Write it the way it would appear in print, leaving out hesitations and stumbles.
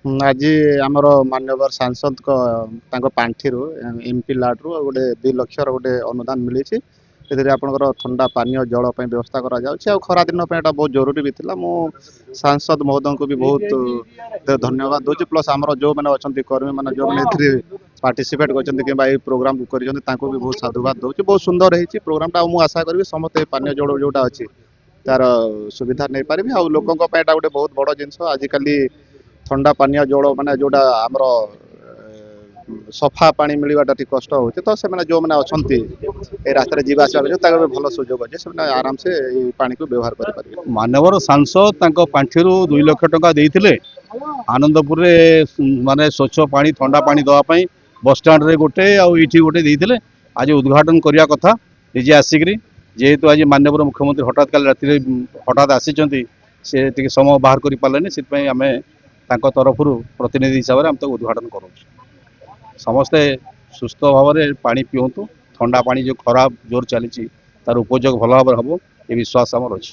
ଆଜି ଆମର ମାନ୍ୟବର ସାଂସଦଙ୍କ ତାଙ୍କ ପାଣ୍ଠିରୁ ଏମ୍ପି ଲାଟ୍ରୁ ଗୋଟେ 2 ଲକ୍ଷର ଗୋଟେ ଅନୁଦାନ ମିଳିଛି। ସେଥିରେ ଆପଣଙ୍କର ଥଣ୍ଡା ପାନୀୟ ଜଳ ପାଇଁ ବ୍ୟବସ୍ଥା କରାଯାଉଛି। ଆଉ ଖରା ଦିନ ପାଇଁ ଏଇଟା ବହୁତ ଜରୁରୀ ବି ଥିଲା। ମୁଁ ସାଂସଦ ମହୋଦୟଙ୍କୁ ବି ବହୁତ ଧନ୍ୟବାଦ ଦେଉଛି। ପ୍ଲସ୍ ଆମର ଯେଉଁମାନେ ଅଛନ୍ତି କର୍ମୀମାନେ ଯେଉଁମାନେ ଏଥିରେ ପାର୍ଟିସିପେଟ୍ କରିଛନ୍ତି କିମ୍ବା ଏଇ ପ୍ରୋଗ୍ରାମକୁ କରିଛନ୍ତି ତାଙ୍କୁ ବି ବହୁତ ସାଧୁବାଦ ଦେଉଛି। ବହୁତ ସୁନ୍ଦର ହେଇଛି ପ୍ରୋଗ୍ରାମଟା। ଆଉ ମୁଁ ଆଶା କରିବି ସମସ୍ତେ ପାନୀୟ ଜଳ ଯେଉଁଟା ଅଛି ତାର ସୁବିଧା ନେଇପାରିବେ। ଆଉ ଲୋକଙ୍କ ପାଇଁ ଏଇଟା ଗୋଟେ ବହୁତ ବଡ଼ ଜିନିଷ। ଆଜିକାଲି ଥଣ୍ଡା ପାନୀୟ ଜଳ ମାନେ ଯୋଉଟା ଆମର ସଫା ପାଣି ମିଳିବାଟା ଟିକେ କଷ୍ଟ ହେଉଛି। ତ ସେମାନେ ଯେଉଁମାନେ ଅଛନ୍ତି ଏ ରାସ୍ତାରେ ଯିବା ଆସିବା କରୁଛନ୍ତି ତାଙ୍କର ଭଲ ସୁଯୋଗ ଅଛି। ସେମାନେ ଆରାମସେ ଏଇ ପାଣିକୁ ବ୍ୟବହାର କରିପାରିବେ। ମାନ୍ୟବର ସାଂସଦ ତାଙ୍କ ପାଣ୍ଠିରୁ 2 ଲକ୍ଷ ଟଙ୍କା ଦେଇଥିଲେ ଆନନ୍ଦପୁରରେ ମାନେ ସ୍ୱଚ୍ଛ ପାଣି ଥଣ୍ଡା ପାଣି ଦେବା ପାଇଁ ବସଷ୍ଟାଣ୍ଡରେ ଗୋଟେ ଆଉ ଏଇଠି ଗୋଟେ ଦେଇଥିଲେ। ଆଜି ଉଦ୍ଘାଟନ କରିବା କଥା ନିଜେ ଆସିକିରି, ଯେହେତୁ ଆଜି ମାନ୍ୟବର ମୁଖ୍ୟମନ୍ତ୍ରୀ ହଠାତ୍ କାଲି ରାତିରେ ହଠାତ୍ ଆସିଛନ୍ତି, ସେ ଟିକେ ସମୟ ବାହାର କରିପାରିଲେନି। ସେଥିପାଇଁ ଆମେ ତାଙ୍କ ତରଫରୁ ପ୍ରତିନିଧି ହିସାବରେ ଆମେ ତାକୁ ଉଦ୍ଘାଟନ କରୁଛୁ। ସମସ୍ତେ ସୁସ୍ଥ ଭାବରେ ପାଣି ପିଅନ୍ତୁ। ଥଣ୍ଡା ପାଣି ଯେଉଁ ଖରାପ ଜୋର ଚାଲିଛି ତାର ଉପଯୋଗ ଭଲ ଭାବରେ ହେବ ଏ ବିଶ୍ୱାସ ଆମର ଅଛି।